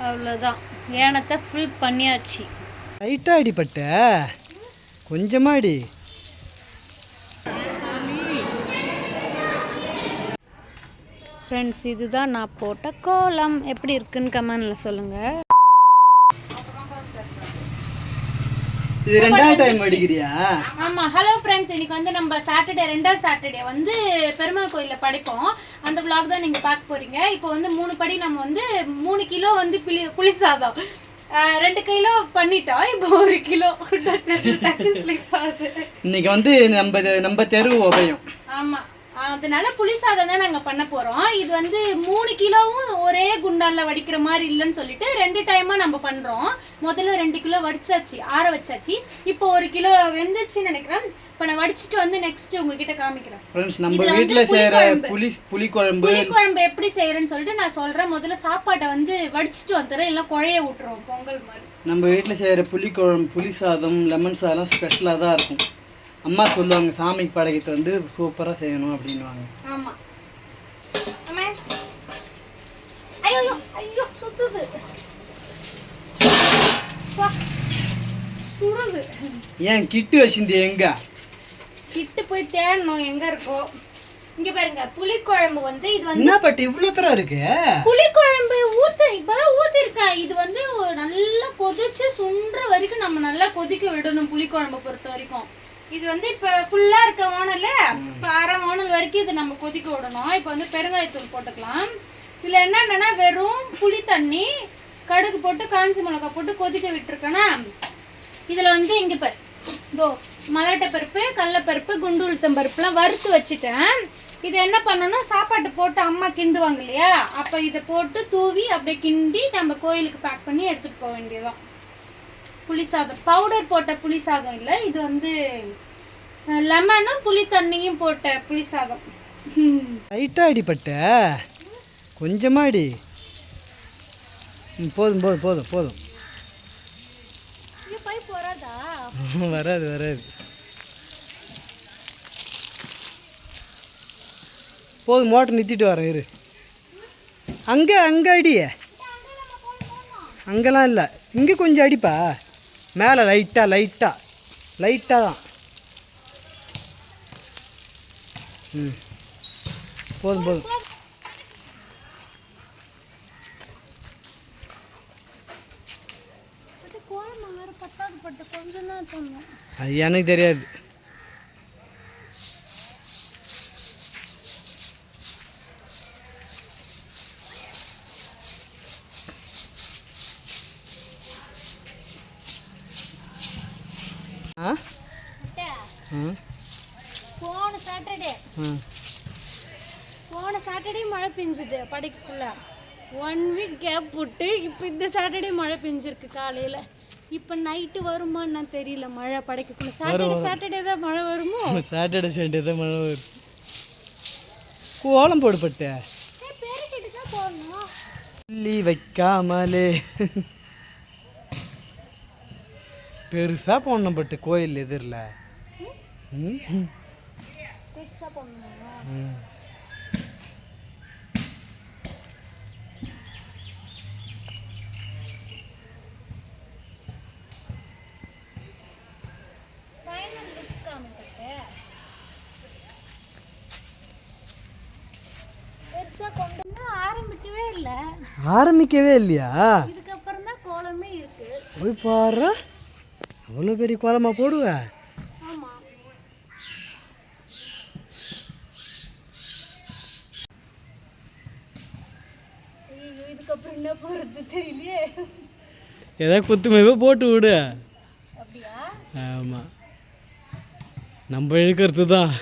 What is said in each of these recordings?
அவ்வளோதான், ஏனத்தை ஃபுல் பண்ணியாச்சு. லைட்டாக அடிப்பட்ட கொஞ்சமாடி. ஃப்ரெண்ட்ஸ், இதுதான் நான் போட்ட கோலம். எப்படி இருக்குன்னு கமெண்டில் சொல்லுங்கள். இது ரெண்டாவது டைம் அடிக்கிறியா? ஆமாம். ஹலோ ஃப்ரெண்ட்ஸ், இன்னைக்கு வந்து நம்ம ரெண்டாவது சாட்டர்டே வந்து பெருமாள் கோயிலில் படைப்போம். அந்த விளாக் தான் நீங்கள் பார்க்க போகிறீங்க. இப்போ வந்து 3 படி நம்ம வந்து 3 கிலோ வந்து புளி சாதம் 2 கிலோ பண்ணிட்டோம். இப்போ 1 கிலோ இன்னைக்கு வந்து நம்ம தெரு உபயம். ஆமாம், அதனால புளி சாதம் தான் நாங்கள் பண்ண போகிறோம். இது வந்து 3 கிலோவும் ஒரே குண்டானில் வடிக்கிற மாதிரி இல்லைன்னு சொல்லிட்டு 2 டைமாக நம்ம பண்ணுறோம். முதல்ல 2 கிலோ வடிச்சாச்சு, ஆற வச்சாச்சு. இப்போ 1 கிலோ வெந்துச்சுன்னு நினைக்கிறேன். இப்போ நான் வடிச்சிட்டு வந்து நெக்ஸ்ட் உங்ககிட்ட காமிக்கிறேன். ஃப்ரெண்ட்ஸ், நம்ம வீட்ல செய்யற புளி குழம்பு எப்படி செய்யறேன்னு சொல்லிட்டு நான் சொல்றேன். முதல்ல சாப்பாட்டை வந்து வடிச்சிட்டு வந்துடுறேன், இல்லை குழைய விட்டுருவோம் பொங்கல் மாதிரி. நம்ம வீட்டில் செய்கிற புளி குழம்பு, புளி சாதம், லெமன் சாதம் ஸ்பெஷலாக தான் இருக்கும். அம்மா சொல்லுவாங்க சாமிக்கு படைக்கிறது வந்து சூப்பராக செய்யணும் அப்படின்வாங்க. ஆமாம். ஐயோ ஐயோ சுத்துது, சுடுது. ஏன் கிட்டு வச்சிருந்தே? எங்க கிட்டு போய் தேடணும் எங்க இருக்கோ. இங்க பாருங்க, புளிக்குழம்பு வந்து இது வந்து என்ன பட்டு இவ்வளோ தூரம் இருக்கு. புளிக்குழம்பு இப்பதான் ஊத்திருக்கேன். இது வந்து நல்லா கொதிச்சு சுண்டுற வரைக்கும் நம்ம நல்லா கொதிக்க விடணும். புளிக்குழம்பு பொறுத்த வரைக்கும் இது வந்து இப்ப ஃபுல்லா இருக்க வானல்ல, இப்ப அரை வானல் வரைக்கும் இது நம்ம கொதிக்க விடணும். இப்ப வந்து பெருங்காயத்தூள் போட்டுக்கலாம். இதுல என்னன்னா வெறும் புளி தண்ணி, கடுகு போட்டு காஞ்சி மிளகாய் போட்டு கொதிக்க விட்டுருக்கேன்னா, இதுல வந்து இங்க பாரு, இதோ மல்லாட்டை பருப்பு, கடலைப்பருப்பு, குண்டு உளுத்தம் பருப்புலாம் வறுத்து வச்சுட்டேன். இது என்ன பண்ணணும், சாப்பாட்டு போட்டு அம்மா கிண்டுவாங்க இல்லையா, அப்போ இதை போட்டு தூவி அப்படியே கிண்டி நம்ம கோயிலுக்கு பேக் பண்ணி எடுத்துகிட்டு போக வேண்டியதுதான். புளி சாதம் பவுடர் போட்ட புளி சாதம் இல்லை, இது வந்து லெமனும் புளி தண்ணியும் போட்ட புளி சாதம். லைட்டாக அடிப்பட்ட கொஞ்சமாடி. போதும் போதும் போதும் போதும். வராது வராது. போதும், மோட்டர் நிறுத்திட்டு வரேன் இரு. அங்கே அடிய, அங்கெல்லாம் இல்லை, இங்கே கொஞ்சம் அடிப்பா. மேலே லைட்டாக தான். போதும் போதும். அது எனக்கு தெரியாது. போன சாட்டர்டே மழை பெஞ்சுது படைக்குள்ள. 1 வீக் கேப் போட்டு இப்போ இந்த சாட்டர்டே மழை பெஞ்சிருக்கு காலையில். இப்போ நைட்டு வருமான்னு தெரியல மழை படைக்குள்ள. சாட்டர்டே தான் மழை வருமோ? சாட்டர்டே தான் மழை வரும். கோலம் போடுபட்ட சொல்லி வைக்காமலே பெருசாக போடணும். பட்டு கோயில் எதிரில் பெருசாக போடணும். ஆரம்பிக்கவே இல்லையா? இதுக்கப்புறம் தான் கோலமே இருக்கு. போய் பாரு, அவ்வளோ பெரிய கோலமா போடுவ. ஆமா, இதுக்கப்புறம் என்ன போறது தெரியலையே. ஏதாவது குத்துமைவோ போட்டு விடு. அப்படியா? ஆமாம், நம்ம இழுக்கிறது தான்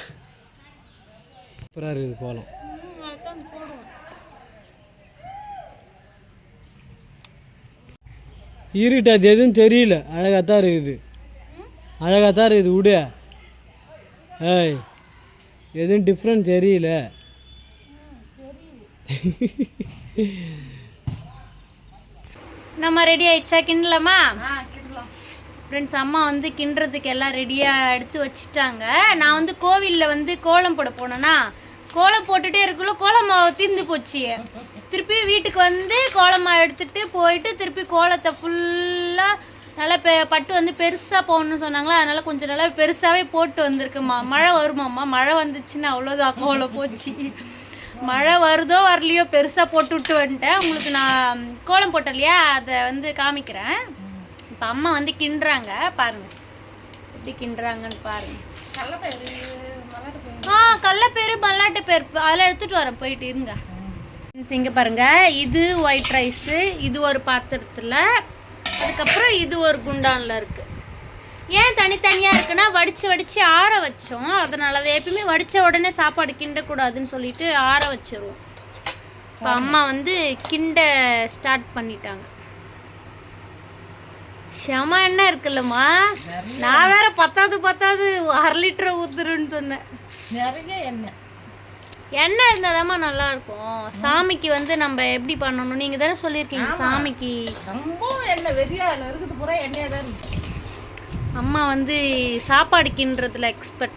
சூப்பராக இருக்குது கோலம். இருட்டு அது எதுவும் தெரியல, அழகாக தான் இருக்குது விடு. ஏய், எதுவும் டிஃப்ரெண்ட் தெரியல. நம்ம ரெடி ஆயிடுச்சா? கிண்டலாமா? ஃப்ரெண்ட்ஸ், அம்மா வந்து கிண்டுறதுக்கு எல்லாம் ரெடியாக எடுத்து வச்சுட்டாங்க. நான் வந்து கோவிலில் வந்து கோலம் போட போனேன்னா, கோலம் போட்டுகிட்டே இருக்குள்ள கோலம் மாவு தீர்ந்து போச்சு. திருப்பி வீட்டுக்கு வந்து கோலமா எடுத்துட்டு போயிட்டு திருப்பி கோலத்தை ஃபுல்லாக நல்லா பட்டு வந்து பெருசாக போகணும்னு சொன்னாங்களா, அதனால் கொஞ்சம் நல்லா பெருசாகவே போட்டு வந்திருக்குமா. மழை வருமாம்மா, மழை வந்துச்சுன்னா அவ்வளோதான் கோலம் போச்சு. மழை வருதோ வரலையோ பெருசாக போட்டு விட்டு வந்துட்டேன். உங்களுக்கு நான் கோலம் போட்டேன் இல்லையா, அதை வந்து காமிக்கிறேன். இப்போ அம்மா வந்து கிண்டுறாங்க பாருங்கள், எப்படி கிண்டுறாங்கன்னு பாருங்கள். கடலப்பயிறு மல்லாட்டு பயிர் அதெல்லாம் எடுத்துகிட்டு வரேன், போயிட்டு இருங்க. இங்கே பாருங்கள், இது ஒயிட் ரைஸு, இது ஒரு பாத்திரத்தில், அதுக்கப்புறம் இது ஒரு குண்டானில் இருக்குது. ஏன் தனித்தனியாக இருக்குன்னா வடித்து ஆற வச்சோம், அதனால அதை எப்பயுமே வடித்த உடனே சாப்பாடு கிண்டக்கூடாதுன்னு சொல்லிட்டு ஆற வச்சிருவோம். இப்போ அம்மா வந்து கிண்ட ஸ்டார்ட் பண்ணிட்டாங்க. செம எண்ணெய் இருக்குல்லம்மா, நான் வேற பத்தாது 1/2 லிட்டரை ஊற்றுருன்னு சொன்னேன். நிறைய எண்ணெய் இருந்தாதாம்மா நல்லா இருக்கும். சாமிக்கு வந்து நம்ம எப்படி பண்ணணும் நீங்கள் தானே சொல்லியிருக்கீங்க. சாமிக்கு ரொம்ப எண்ணெய் வெறியா இருக்குது, பூரா எண்ணெயாக தான் இருக்கு. அம்மா வந்து சாப்பாடு கிண்டுறதுல எக்ஸ்பர்ட்,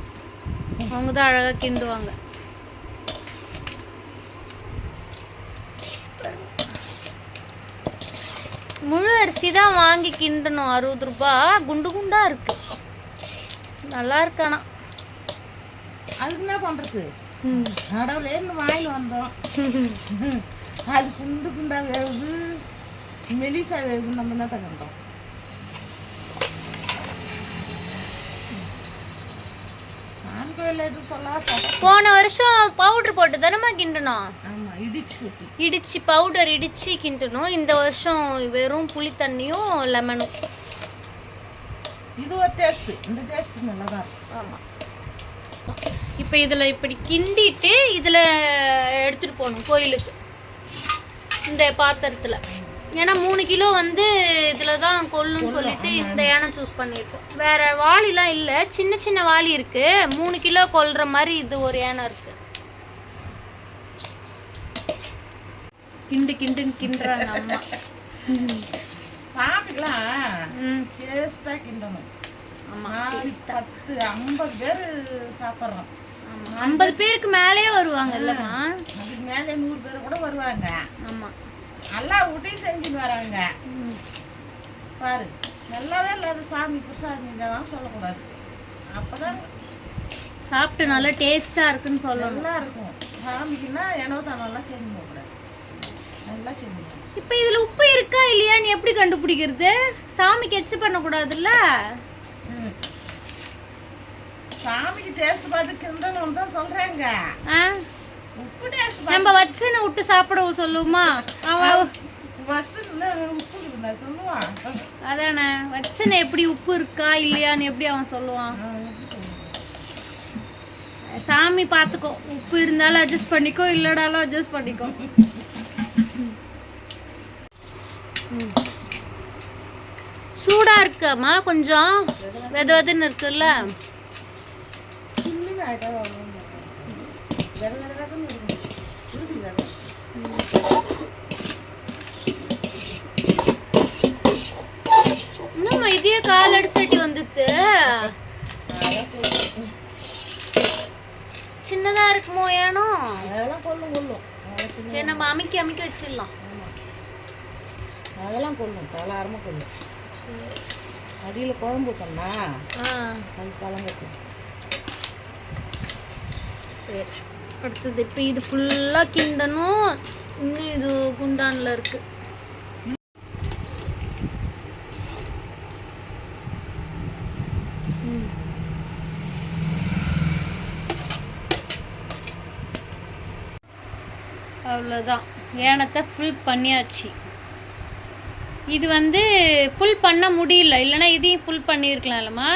அவங்க தான் அழகாக கிண்டுவாங்க. முழு அரிசி தான் வாங்கி கிண்டணும், 60 ரூபா. குண்டு குண்டாக இருக்கு, நல்லா இருக்கானா. அதுக்கு என்ன பண்ணுறது, கடவுளேன்னு வாயில் வந்தோம். அது குண்டு குண்டா வேகுது, மெலிசா வேகுது, நம்ம என்ன கண்டோம். சாமி கோயில் எதுவும் சொல்லாத. போன வருஷம் பவுடர் போட்டு தானேம்மா கிண்டணும். ஆமாம், இடிச்சு பவுடர் இடித்து கிண்டணும். இந்த வருஷம் வெறும் புளி தண்ணியும் லெமனும். இது ஒரு டேஸ்ட்டு, இந்த டேஸ்ட்டு நல்லா தான் இருக்கும். ஆமாம். இப்போ இதில் இப்படி கிண்டிட்டு இதில் எடுத்துகிட்டு போகணும் கோயிலுக்கு, இந்த பாத்திரத்தில். ஏன்னா 3 கிலோ வந்து இதில் தான் கொள்ளுன்னு சொல்லிட்டு இந்த யானை சூஸ் பண்ணியிருக்கோம். வேறு வாளிலாம் இல்லை, சின்ன சின்ன வாளி இருக்குது. 3 கிலோ கொள்கிற மாதிரி இது ஒரு யானை இருக்குது. கிண்டுன்னு கிண்டுறாங்க அம்மா. சாப்பிட்டுக்கலாம், டேஸ்ட்டாக கிண்டணும். ஆமாம், 50 பேர் சாப்பிட்றோம். 50 பேருக்கு மேலேயே வருவாங்க இல்லைம்மா. அதுக்கு மேலே 100 பேர் கூட வருவாங்க. ஆமாம், நல்லா ஊட்டி செஞ்சுன்னு வராங்க பாரு. நல்லாவே இல்லாத சாமி பிரசாதம் தான் சொல்லக்கூடாது, அப்போதான் சாப்பிட்டு நல்லா டேஸ்ட்டாக இருக்குன்னு சொல்லணும். நல்லா இருக்கும். சாமிக்குன்னா எனவோ தான் நல்லா செஞ்சு போகக்கூடாது, நல்லா செஞ்சு. இப்போ இதில் உப்பு இருக்கா இல்லையான்னு எப்படி கண்டுபிடிக்கிறது? சாமிக்கு எச்சு பண்ணக்கூடாதுல்ல. சாமிக்கு டேஸ்ட் பார்த்து கிண்டணும் தான் சொல்றாங்க. உப்பு டேஸ்ட் நம்ம வச்சனை விட்டு சாப்பிட சொல்லுவோமா? உப்பு சொல்லுவான். அதானே, வச்சனை எப்படி உப்பு இருக்கா இல்லையான்னு எப்படி அவன் சொல்லுவான்? சாமி பார்த்துக்கோ, உப்பு இருந்தாலும் அட்ஜஸ்ட் பண்ணிக்கோ, இல்லடாலும் அட்ஜஸ்ட் பண்ணிக்கோ. சூடா இருக்காமா, கொஞ்சம் வெதுன்னு இருக்குல்ல. இன்னும் இதே காலடி சட்டி வந்துட்டு சின்னதா இருக்குமோ ஏனோ. அதெல்லாம் கொள்ளும். சரி, நம்ம அமைக்க வச்சிடலாம். அதெல்லாம் கொள்ளும், தலாரமாக கொள்ளும். அடியில் குழம்பு ஊற்றோம்னா அது கலங்கட்டு. சரி, அடுத்தது இப்போ இது ஃபுல்லாக கிண்டணும். இன்னும் இது குண்டானில் இருக்கு. அவ்வளோதான், ஏனத்தை ஃபுல் பண்ணியாச்சு. இது வந்து ஃபுல் பண்ண முடியல, இல்லைன்னா இதையும் ஃபுல் பண்ணியிருக்கலாம்லம்மா.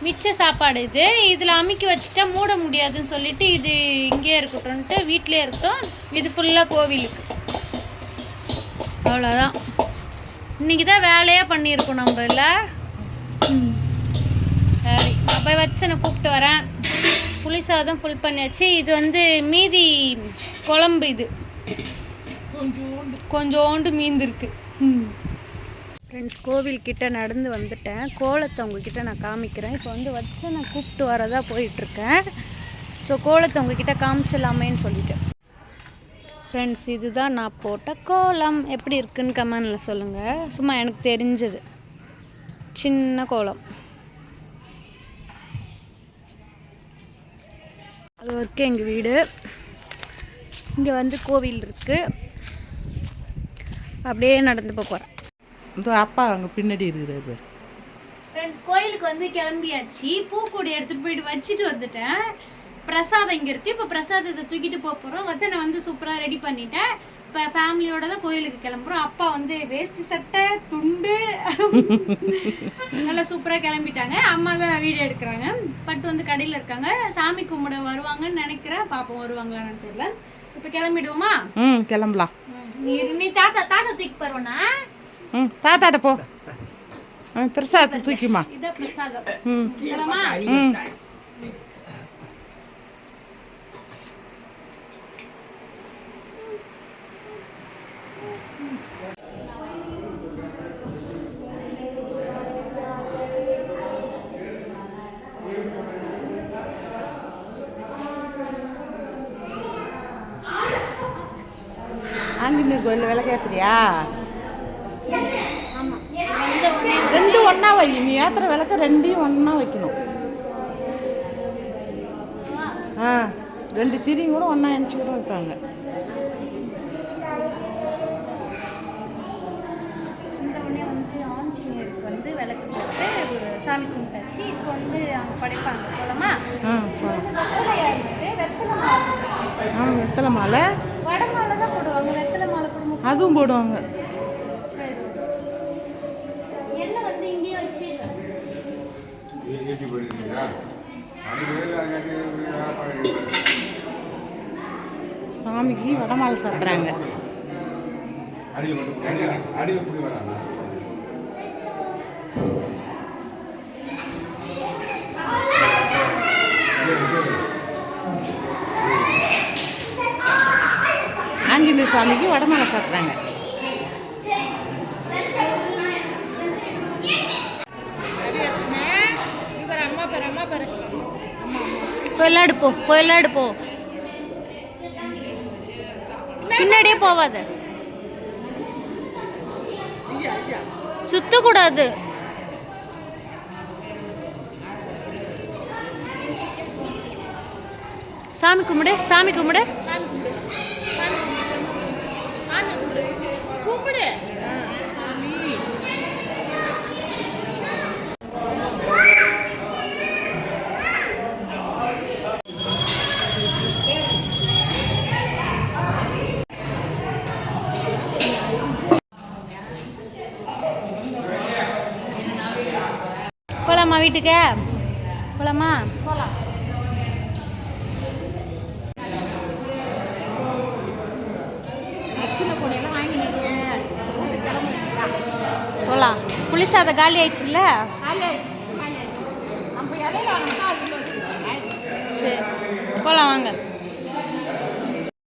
மிச்ச சாப்பாடு இது, இதில் அமுக்கி வச்சுட்டா மூட முடியாதுன்னு சொல்லிட்டு இது இங்கே இருக்கட்டும்ன்ட்டு வீட்டிலே இருக்கட்டும். இது ஃபுல்லாக கோவிலுக்கு. அவ்வளோதான், இன்றைக்கி தான் வேலையாக பண்ணியிருக்கோம் நம்ம. இல்லை சரி, நான் போய் வச்சு நான் கூப்பிட்டு வரேன். புளி சாதம் ஃபுல் பண்ணியாச்சு. இது வந்து மீதி குழம்பு, இது கொஞ்சோண்டு மீந்திருக்கு. ஃப்ரெண்ட்ஸ், கோவில்கிட்ட நடந்து வந்துட்டேன். கோலத்தை உங்ககிட்ட நான் காமிக்கிறேன். இப்போ வந்து வச்சு நான் கூப்பிட்டு வரதா போயிட்டுருக்கேன். ஸோ கோலத்தை உங்ககிட்ட காமிச்சிடலாமேன்னு சொல்லிட்டேன். ஃப்ரெண்ட்ஸ், இதுதான் நான் போட்ட கோலம். எப்படி இருக்குன்னு கமெண்டில் சொல்லுங்கள். சும்மா எனக்கு தெரிஞ்சது சின்ன கோலம். அது வரைக்கும் எங்கள் வீடு. இங்கே வந்து கோவில் இருக்குது. அப்படியே நடந்து போகிறேன். இந்த அப்பா அங்கே பின்னாடி இருக்கிறது. ஃப்ரெண்ட்ஸ், கோயிலுக்கு வந்து கிளம்பியாச்சு. பூக்கூடி எடுத்துகிட்டு போயிட்டு வச்சுட்டு வந்துட்டேன். பிரசாதம் இங்கே இருக்குது. இப்போ பிரசாதத்தை தூக்கிட்டு போகிறோம். வத்தனை வந்து சூப்பராக ரெடி பண்ணிட்டேன். இப்போ ஃபேமிலியோட தான் கோயிலுக்கு கிளம்புறோம். அப்பா வந்து வேஷ்டி சட்டை துண்டு நல்லா சூப்பராக கிளம்பிட்டாங்க. அம்மா தான் வீடியோ எடுக்கிறாங்க. பட்டு வந்து கடையில் இருக்காங்க. சாமி கும்பிட வருவாங்கன்னு நினைக்கிறேன். பாப்போம் வருவாங்களான்னு தெரியல. இப்போ கிளம்பிடுவோமா? கிளம்பலாம். நீ தாத்தா தூக்கி போறோம்னா தாத்தாட்ட போ. பிரசாதத்தை தூக்கிமா. இதான் பிரசாதம். கிளம்பா. ஆஞ்சநேயர் கோயில் விளக்கேற்றுறியா? ரெண்டு ஒன்றா வை. நீ ஏற்றுற விளக்க ரெண்டையும் ஒன்றா வைக்கணும். ரெண்டு திரியும் கூட ஒன்றா எணிச்சு கூட வைப்பாங்க. இந்த உடனே வந்து ஆஞ்சநேயருக்கு வந்து விளக்கு போட்டு சாமி கும்பிட்டாச்சு. இப்போ வந்து அங்கே படைப்பாங்க. போலாமா? வெத்தலை மாலை வடை மாலை தான் போடுவாங்க. வெத்தலை மாலை போடுவோம். அதுவும் போடுவாங்க. சரி, எண்ணெய் வந்து இங்கேயே வச்சு சாமிக்கு வடமாலை சாத்துறாங்க. ஆஞ்சநேயர் சாமிக்கு வடமாலை சாத்துறாங்க. போயிலாடு போ. பின்னாடியே போவாத. சுத்தக்கூடாது. சாமி கும்பிடு. போலாமா வீட்டுக்கு? போலாமா? போலாம். புளிசாதம் காலி ஆயிடுச்சுல்ல? சரி, போலாம் வாங்க.